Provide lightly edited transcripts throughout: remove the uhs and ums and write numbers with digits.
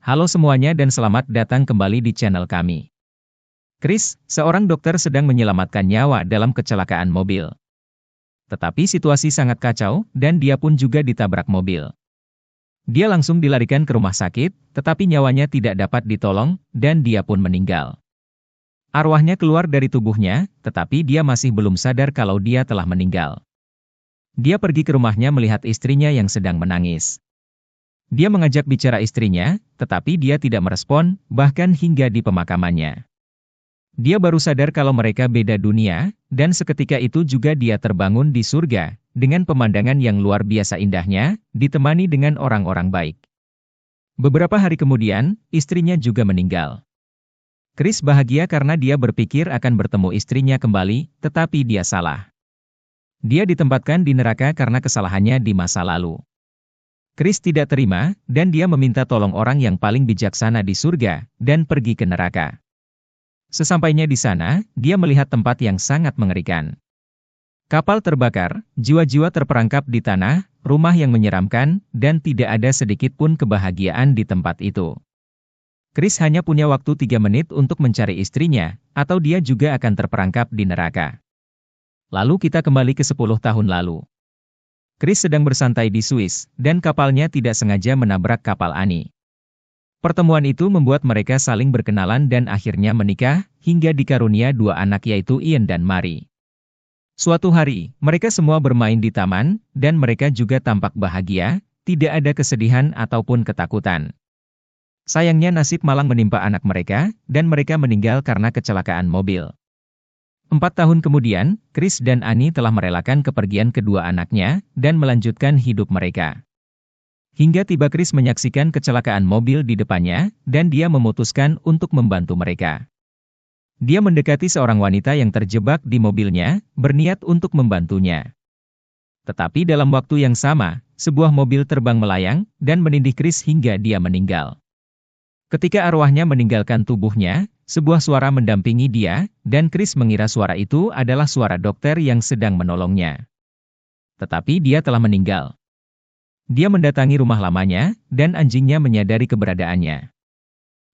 Halo semuanya dan selamat datang kembali di channel kami. Chris, seorang dokter sedang menyelamatkan nyawa dalam kecelakaan mobil. Tetapi situasi sangat kacau, dan dia pun juga ditabrak mobil. Dia langsung dilarikan ke rumah sakit, tetapi nyawanya tidak dapat ditolong, dan dia pun meninggal. Arwahnya keluar dari tubuhnya, tetapi dia masih belum sadar kalau dia telah meninggal. Dia pergi ke rumahnya melihat istrinya yang sedang menangis. Dia mengajak bicara istrinya, tetapi dia tidak merespon, bahkan hingga di pemakamannya. Dia baru sadar kalau mereka beda dunia, dan seketika itu juga dia terbangun di surga, dengan pemandangan yang luar biasa indahnya, ditemani dengan orang-orang baik. Beberapa hari kemudian, istrinya juga meninggal. Chris bahagia karena dia berpikir akan bertemu istrinya kembali, tetapi dia salah. Dia ditempatkan di neraka karena kesalahannya di masa lalu. Chris tidak terima, dan dia meminta tolong orang yang paling bijaksana di surga, dan pergi ke neraka. Sesampainya di sana, dia melihat tempat yang sangat mengerikan. Kapal terbakar, jiwa-jiwa terperangkap di tanah, rumah yang menyeramkan, dan tidak ada sedikit pun kebahagiaan di tempat itu. Chris hanya punya waktu 3 menit untuk mencari istrinya, atau dia juga akan terperangkap di neraka. Lalu kita kembali ke 10 tahun lalu. Chris sedang bersantai di Swiss, dan kapalnya tidak sengaja menabrak kapal Annie. Pertemuan itu membuat mereka saling berkenalan dan akhirnya menikah, hingga dikarunia 2 anak yaitu Ian dan Marie. Suatu hari, mereka semua bermain di taman, dan mereka juga tampak bahagia, tidak ada kesedihan ataupun ketakutan. Sayangnya nasib malang menimpa anak mereka, dan mereka meninggal karena kecelakaan mobil. 4 tahun kemudian, Chris dan Annie telah merelakan kepergian kedua anaknya, dan melanjutkan hidup mereka. Hingga tiba Chris menyaksikan kecelakaan mobil di depannya, dan dia memutuskan untuk membantu mereka. Dia mendekati seorang wanita yang terjebak di mobilnya, berniat untuk membantunya. Tetapi dalam waktu yang sama, sebuah mobil terbang melayang, dan menindih Chris hingga dia meninggal. Ketika arwahnya meninggalkan tubuhnya, sebuah suara mendampingi dia, dan Chris mengira suara itu adalah suara dokter yang sedang menolongnya. Tetapi dia telah meninggal. Dia mendatangi rumah lamanya, dan anjingnya menyadari keberadaannya.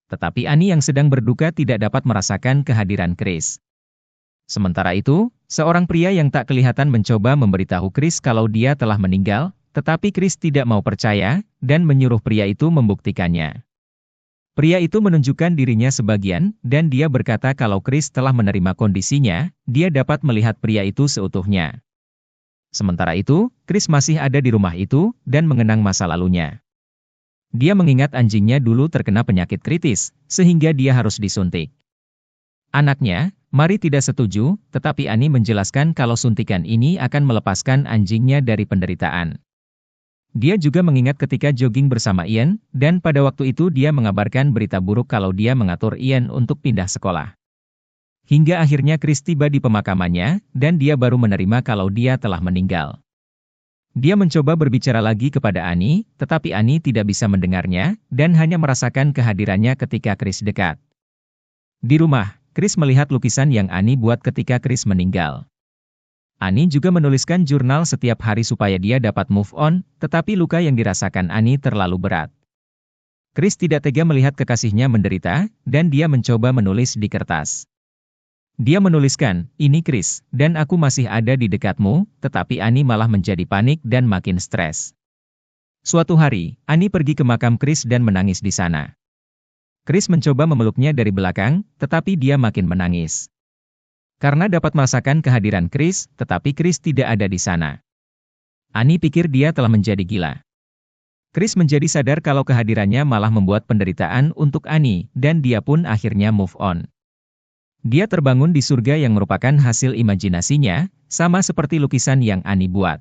Tetapi Annie yang sedang berduka tidak dapat merasakan kehadiran Chris. Sementara itu, seorang pria yang tak kelihatan mencoba memberitahu Chris kalau dia telah meninggal, tetapi Chris tidak mau percaya, dan menyuruh pria itu membuktikannya. Pria itu menunjukkan dirinya sebagian, dan dia berkata kalau Chris telah menerima kondisinya, dia dapat melihat pria itu seutuhnya. Sementara itu, Chris masih ada di rumah itu, dan mengenang masa lalunya. Dia mengingat anjingnya dulu terkena penyakit kritis, sehingga dia harus disuntik. Anaknya, Marie tidak setuju, tetapi Annie menjelaskan kalau suntikan ini akan melepaskan anjingnya dari penderitaan. Dia juga mengingat ketika jogging bersama Ian, dan pada waktu itu dia mengabarkan berita buruk kalau dia mengatur Ian untuk pindah sekolah. Hingga akhirnya Chris tiba di pemakamannya, dan dia baru menerima kalau dia telah meninggal. Dia mencoba berbicara lagi kepada Annie, tetapi Annie tidak bisa mendengarnya, dan hanya merasakan kehadirannya ketika Chris dekat. Di rumah, Chris melihat lukisan yang Annie buat ketika Chris meninggal. Annie juga menuliskan jurnal setiap hari supaya dia dapat move on, tetapi luka yang dirasakan Annie terlalu berat. Chris tidak tega melihat kekasihnya menderita, dan dia mencoba menulis di kertas. Dia menuliskan, "Ini Chris, dan aku masih ada di dekatmu," tetapi Annie malah menjadi panik dan makin stres. Suatu hari, Annie pergi ke makam Chris dan menangis di sana. Chris mencoba memeluknya dari belakang, tetapi dia makin menangis. Karena dapat merasakan kehadiran Chris, tetapi Chris tidak ada di sana. Annie pikir dia telah menjadi gila. Chris menjadi sadar kalau kehadirannya malah membuat penderitaan untuk Annie, dan dia pun akhirnya move on. Dia terbangun di surga yang merupakan hasil imajinasinya, sama seperti lukisan yang Annie buat.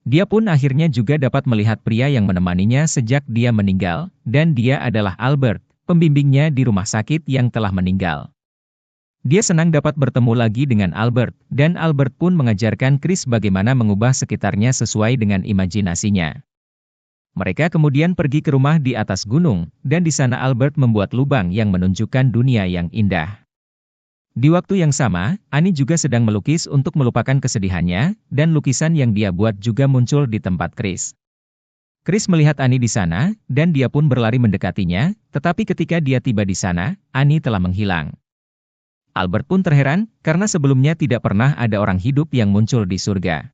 Dia pun akhirnya juga dapat melihat pria yang menemaninya sejak dia meninggal, dan dia adalah Albert, pembimbingnya di rumah sakit yang telah meninggal. Dia senang dapat bertemu lagi dengan Albert, dan Albert pun mengajarkan Chris bagaimana mengubah sekitarnya sesuai dengan imajinasinya. Mereka kemudian pergi ke rumah di atas gunung, dan di sana Albert membuat lubang yang menunjukkan dunia yang indah. Di waktu yang sama, Annie juga sedang melukis untuk melupakan kesedihannya, dan lukisan yang dia buat juga muncul di tempat Chris. Chris melihat Annie di sana, dan dia pun berlari mendekatinya, tetapi ketika dia tiba di sana, Annie telah menghilang. Albert pun terheran, karena sebelumnya tidak pernah ada orang hidup yang muncul di surga.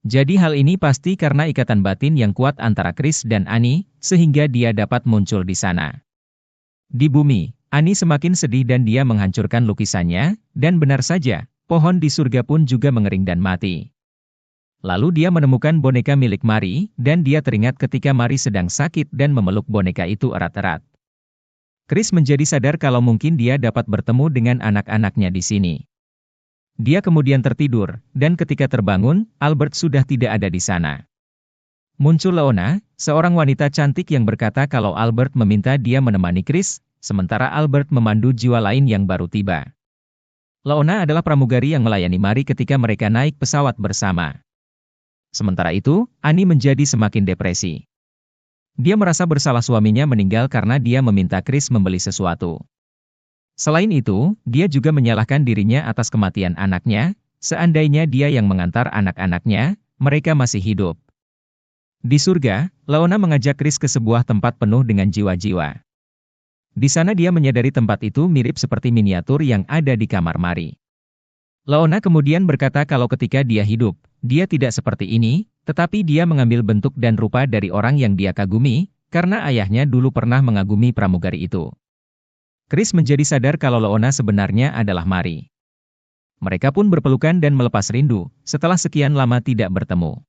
Jadi hal ini pasti karena ikatan batin yang kuat antara Chris dan Annie, sehingga dia dapat muncul di sana. Di bumi, Annie semakin sedih dan dia menghancurkan lukisannya, dan benar saja, pohon di surga pun juga mengering dan mati. Lalu dia menemukan boneka milik Mary, dan dia teringat ketika Mary sedang sakit dan memeluk boneka itu erat-erat. Chris menjadi sadar kalau mungkin dia dapat bertemu dengan anak-anaknya di sini. Dia kemudian tertidur, dan ketika terbangun, Albert sudah tidak ada di sana. Muncul Leona, seorang wanita cantik yang berkata kalau Albert meminta dia menemani Chris, sementara Albert memandu jiwa lain yang baru tiba. Leona adalah pramugari yang melayani Mary ketika mereka naik pesawat bersama. Sementara itu, Annie menjadi semakin depresi. Dia merasa bersalah suaminya meninggal karena dia meminta Chris membeli sesuatu. Selain itu, dia juga menyalahkan dirinya atas kematian anaknya, seandainya dia yang mengantar anak-anaknya, mereka masih hidup. Di surga, Leona mengajak Chris ke sebuah tempat penuh dengan jiwa-jiwa. Di sana dia menyadari tempat itu mirip seperti miniatur yang ada di kamar Mary. Leona kemudian berkata kalau ketika dia hidup, dia tidak seperti ini, tetapi dia mengambil bentuk dan rupa dari orang yang dia kagumi, karena ayahnya dulu pernah mengagumi pramugari itu. Chris menjadi sadar kalau Leona sebenarnya adalah Mary. Mereka pun berpelukan dan melepas rindu, setelah sekian lama tidak bertemu.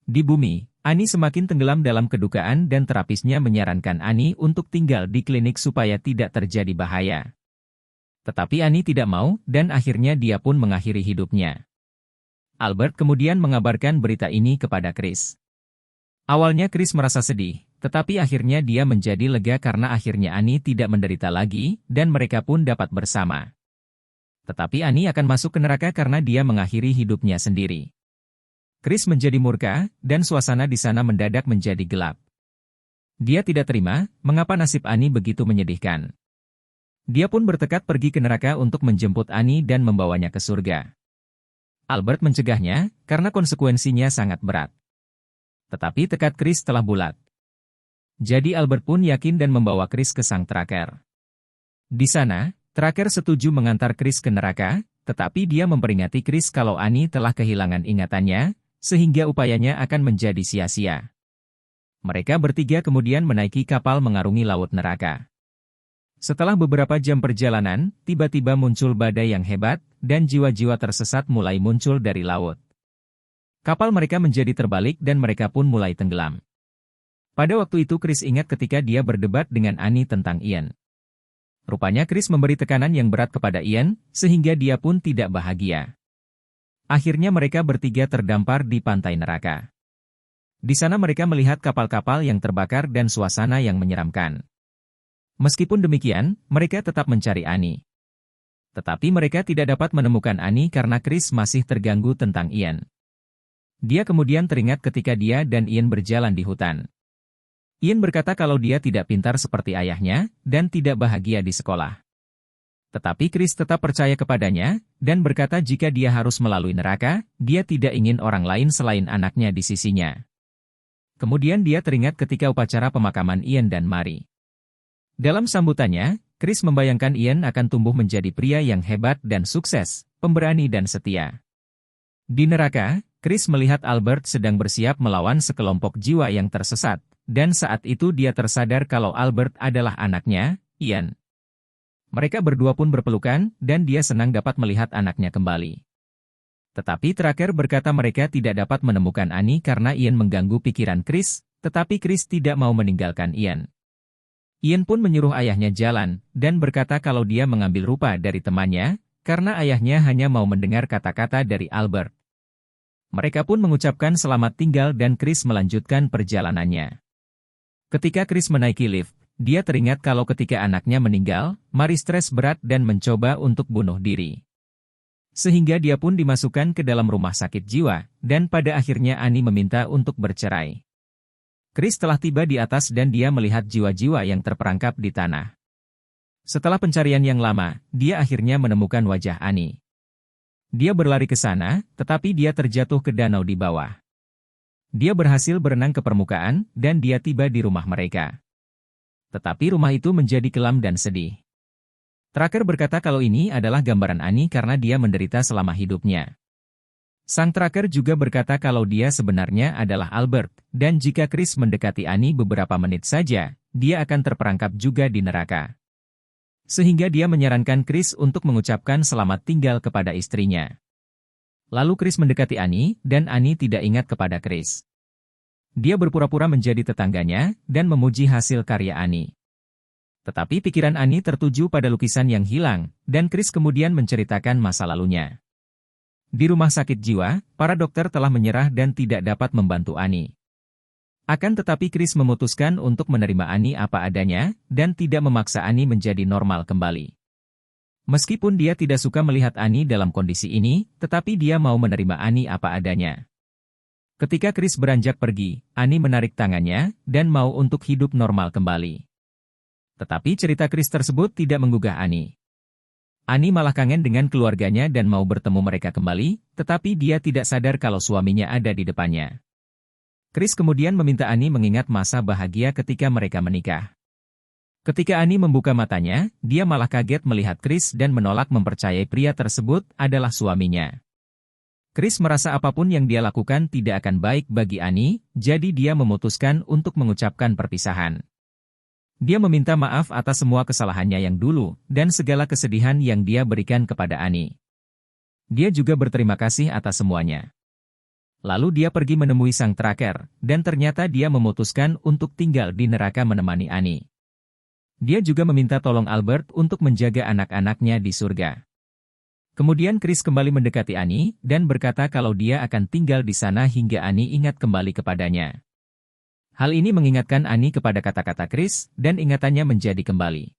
Di bumi, Annie semakin tenggelam dalam kedukaan dan terapisnya menyarankan Annie untuk tinggal di klinik supaya tidak terjadi bahaya. Tetapi Annie tidak mau, dan akhirnya dia pun mengakhiri hidupnya. Albert kemudian mengabarkan berita ini kepada Chris. Awalnya Chris merasa sedih, tetapi akhirnya dia menjadi lega karena akhirnya Annie tidak menderita lagi, dan mereka pun dapat bersama. Tetapi Annie akan masuk ke neraka karena dia mengakhiri hidupnya sendiri. Chris menjadi murka, dan suasana di sana mendadak menjadi gelap. Dia tidak terima, mengapa nasib Annie begitu menyedihkan. Dia pun bertekad pergi ke neraka untuk menjemput Annie dan membawanya ke surga. Albert mencegahnya, karena konsekuensinya sangat berat. Tetapi tekad Chris telah bulat. Jadi Albert pun yakin dan membawa Chris ke sang traker. Di sana, traker setuju mengantar Chris ke neraka, tetapi dia memperingati Chris kalau Annie telah kehilangan ingatannya, sehingga upayanya akan menjadi sia-sia. Mereka bertiga kemudian menaiki kapal mengarungi laut neraka. Setelah beberapa jam perjalanan, tiba-tiba muncul badai yang hebat, dan jiwa-jiwa tersesat mulai muncul dari laut. Kapal mereka menjadi terbalik dan mereka pun mulai tenggelam. Pada waktu itu Chris ingat ketika dia berdebat dengan Annie tentang Ian. Rupanya Chris memberi tekanan yang berat kepada Ian, sehingga dia pun tidak bahagia. Akhirnya mereka bertiga terdampar di pantai neraka. Di sana mereka melihat kapal-kapal yang terbakar dan suasana yang menyeramkan. Meskipun demikian, mereka tetap mencari Annie. Tetapi mereka tidak dapat menemukan Annie karena Chris masih terganggu tentang Ian. Dia kemudian teringat ketika dia dan Ian berjalan di hutan. Ian berkata kalau dia tidak pintar seperti ayahnya, dan tidak bahagia di sekolah. Tetapi Chris tetap percaya kepadanya, dan berkata jika dia harus melalui neraka, dia tidak ingin orang lain selain anaknya di sisinya. Kemudian dia teringat ketika upacara pemakaman Ian dan Mary. Dalam sambutannya, Chris membayangkan Ian akan tumbuh menjadi pria yang hebat dan sukses, pemberani dan setia. Di neraka, Chris melihat Albert sedang bersiap melawan sekelompok jiwa yang tersesat, dan saat itu dia tersadar kalau Albert adalah anaknya, Ian. Mereka berdua pun berpelukan, dan dia senang dapat melihat anaknya kembali. Tetapi terakhir berkata mereka tidak dapat menemukan Annie karena Ian mengganggu pikiran Chris, tetapi Chris tidak mau meninggalkan Ian. Ian pun menyuruh ayahnya jalan, dan berkata kalau dia mengambil rupa dari temannya, karena ayahnya hanya mau mendengar kata-kata dari Albert. Mereka pun mengucapkan selamat tinggal dan Chris melanjutkan perjalanannya. Ketika Chris menaiki lift, dia teringat kalau ketika anaknya meninggal, Mary stres berat dan mencoba untuk bunuh diri. Sehingga dia pun dimasukkan ke dalam rumah sakit jiwa, dan pada akhirnya Annie meminta untuk bercerai. Chris telah tiba di atas dan dia melihat jiwa-jiwa yang terperangkap di tanah. Setelah pencarian yang lama, dia akhirnya menemukan wajah Annie. Dia berlari ke sana, tetapi dia terjatuh ke danau di bawah. Dia berhasil berenang ke permukaan, dan dia tiba di rumah mereka. Tetapi rumah itu menjadi kelam dan sedih. Tracker berkata kalau ini adalah gambaran Annie karena dia menderita selama hidupnya. Sang tracker juga berkata kalau dia sebenarnya adalah Albert, dan jika Chris mendekati Annie beberapa menit saja, dia akan terperangkap juga di neraka. Sehingga dia menyarankan Chris untuk mengucapkan selamat tinggal kepada istrinya. Lalu Chris mendekati Annie, dan Annie tidak ingat kepada Chris. Dia berpura-pura menjadi tetangganya, dan memuji hasil karya Annie. Tetapi pikiran Annie tertuju pada lukisan yang hilang, dan Chris kemudian menceritakan masa lalunya. Di rumah sakit jiwa, para dokter telah menyerah dan tidak dapat membantu Annie. Akan tetapi Chris memutuskan untuk menerima Annie apa adanya, dan tidak memaksa Annie menjadi normal kembali. Meskipun dia tidak suka melihat Annie dalam kondisi ini, tetapi dia mau menerima Annie apa adanya. Ketika Chris beranjak pergi, Annie menarik tangannya, dan mau untuk hidup normal kembali. Tetapi cerita Chris tersebut tidak menggugah Annie. Annie malah kangen dengan keluarganya dan mau bertemu mereka kembali, tetapi dia tidak sadar kalau suaminya ada di depannya. Chris kemudian meminta Annie mengingat masa bahagia ketika mereka menikah. Ketika Annie membuka matanya, dia malah kaget melihat Chris dan menolak mempercayai pria tersebut adalah suaminya. Chris merasa apapun yang dia lakukan tidak akan baik bagi Annie, jadi dia memutuskan untuk mengucapkan perpisahan. Dia meminta maaf atas semua kesalahannya yang dulu, dan segala kesedihan yang dia berikan kepada Annie. Dia juga berterima kasih atas semuanya. Lalu dia pergi menemui sang tracker, dan ternyata dia memutuskan untuk tinggal di neraka menemani Annie. Dia juga meminta tolong Albert untuk menjaga anak-anaknya di surga. Kemudian Chris kembali mendekati Annie, dan berkata kalau dia akan tinggal di sana hingga Annie ingat kembali kepadanya. Hal ini mengingatkan Annie kepada kata-kata Chris, dan ingatannya menjadi kembali.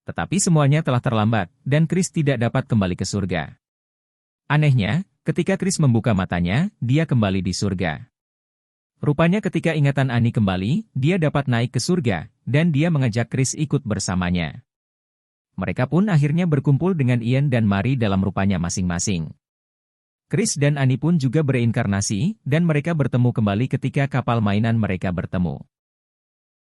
Tetapi semuanya telah terlambat, dan Chris tidak dapat kembali ke surga. Anehnya, ketika Chris membuka matanya, dia kembali di surga. Rupanya ketika ingatan Annie kembali, dia dapat naik ke surga, dan dia mengajak Chris ikut bersamanya. Mereka pun akhirnya berkumpul dengan Ian dan Mary dalam rupanya masing-masing. Chris dan Annie pun juga bereinkarnasi, dan mereka bertemu kembali ketika kapal mainan mereka bertemu.